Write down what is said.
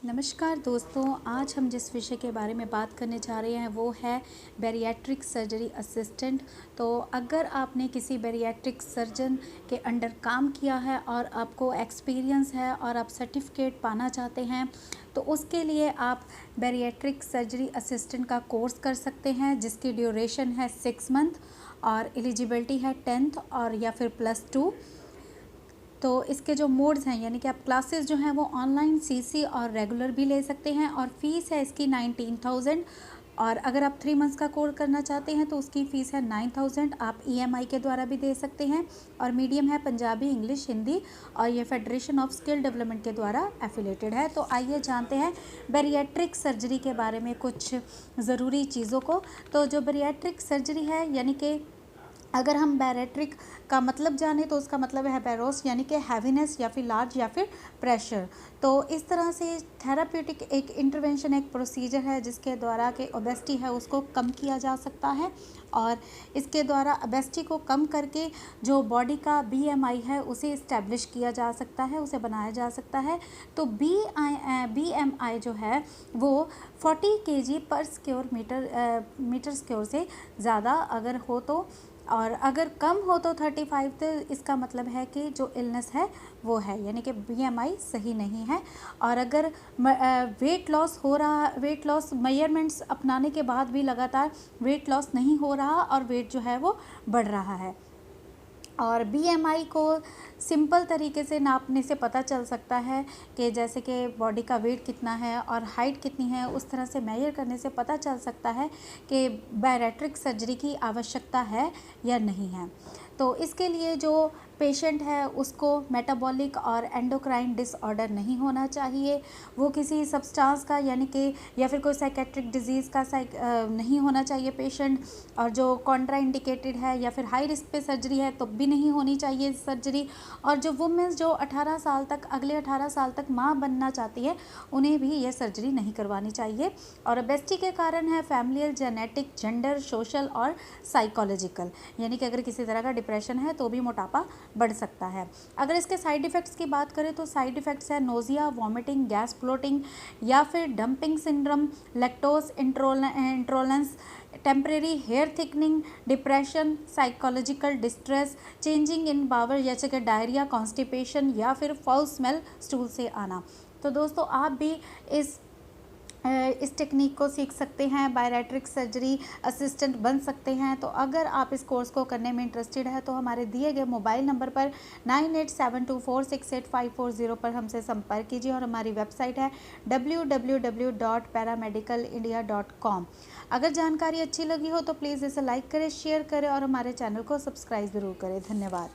नमस्कार दोस्तों, आज हम जिस विषय के बारे में बात करने जा रहे हैं वो है बैरिएट्रिक सर्जरी असिस्टेंट। तो अगर आपने किसी बैरिएट्रिक सर्जन के अंडर काम किया है और आपको एक्सपीरियंस है और आप सर्टिफिकेट पाना चाहते हैं तो उसके लिए आप बैरिएट्रिक सर्जरी असिस्टेंट का कोर्स कर सकते हैं, जिसकी ड्यूरेशन है 6 मंथ और एलिजिबिलिटी है 10th और या फिर +2। तो इसके जो मोड्स हैं यानी कि आप क्लासेस जो हैं वो ऑनलाइन, सीसी और रेगुलर भी ले सकते हैं और फ़ीस है इसकी 19,000। और अगर आप 3 मंथ्स का कोर्स करना चाहते हैं तो उसकी फ़ीस है 9,000। आप ईएमआई के द्वारा भी दे सकते हैं और मीडियम है पंजाबी, इंग्लिश, हिंदी और ये फेडरेशन ऑफ स्किल डेवलपमेंट के द्वारा एफिलेटेड है। तो आइए जानते हैं बैरिएट्रिक सर्जरी के बारे में कुछ ज़रूरी चीज़ों को। तो जो बैरिएट्रिक सर्जरी है यानी कि अगर हम बैरेट्रिक का मतलब जाने तो उसका मतलब है बैरोस यानी कि हैवीनेस या फिर लार्ज या फिर प्रेशर। तो इस तरह से थेराप्यूटिक एक इंटरवेंशन, एक प्रोसीजर है जिसके द्वारा के ओबेसिटी है उसको कम किया जा सकता है और इसके द्वारा ओबेसिटी को कम करके जो बॉडी का बीएमआई है उसे इस्टेब्लिश किया जा सकता है, उसे बनाया जा सकता है। तो बीएमआई जो है वो 40 kg पर स्क्वायर मीटर स्क्वायर से ज़्यादा अगर हो तो, और अगर कम हो तो 35, तो इसका मतलब है कि जो इलनेस है वो है यानी कि बीएमआई सही नहीं है। और अगर वेट लॉस हो रहा, वेट लॉस मेजरमेंट्स अपनाने के बाद भी लगातार वेट लॉस नहीं हो रहा और वेट जो है वो बढ़ रहा है। और बीएमआई को सिंपल तरीके से नापने से पता चल सकता है कि जैसे कि बॉडी का वेट कितना है और हाइट कितनी है, उस तरह से मेजर करने से पता चल सकता है कि बैरेट्रिक सर्जरी की आवश्यकता है या नहीं है। तो इसके लिए जो पेशेंट है उसको मेटाबॉलिक और एंडोक्राइन डिसऑर्डर नहीं होना चाहिए, वो किसी सब्सटेंस का यानी कि या फिर कोई साइकेट्रिक डिजीज़ का नहीं होना चाहिए पेशेंट, और जो कॉन्ट्राइंडिकेटेड है या फिर हाई रिस्क पे सर्जरी है तो भी नहीं होनी चाहिए सर्जरी। और जो वुमेन्स जो 18 साल तक, अगले 18 साल तक माँ बनना चाहती है उन्हें भी ये सर्जरी नहीं करवानी चाहिए। और ओबेसिटी के कारण है फैमिलियल, जेनेटिक, जेंडर, सोशल और साइकोलॉजिकल, यानी कि अगर किसी तरह का डिप्रेशन है तो भी मोटापा बढ़ सकता है। अगर इसके साइड इफ़ेक्ट्स की बात करें तो साइड इफ़ेक्ट्स है नोज़िया, वॉमिटिंग, गैस ब्लोटिंग या फिर dumping syndrome, lactose intolerance, temporary hair thickening, depression, psychological distress, changing in bowel जैसे कि डायरिया, कॉन्स्टिपेशन या फिर फाउल स्मेल स्टूल से आना। तो दोस्तों आप भी इस टेक्निक को सीख सकते हैं, बैरिएट्रिक सर्जरी असिस्टेंट बन सकते हैं। तो अगर आप इस कोर्स को करने में इंटरेस्टेड है तो हमारे दिए गए मोबाइल नंबर पर 9872468540 पर हमसे संपर्क कीजिए और हमारी वेबसाइट है www.paramedicalindia.com। अगर जानकारी अच्छी लगी हो तो प्लीज़ इसे लाइक करें, शेयर करें और हमारे चैनल को सब्सक्राइब ज़रूर करें। धन्यवाद।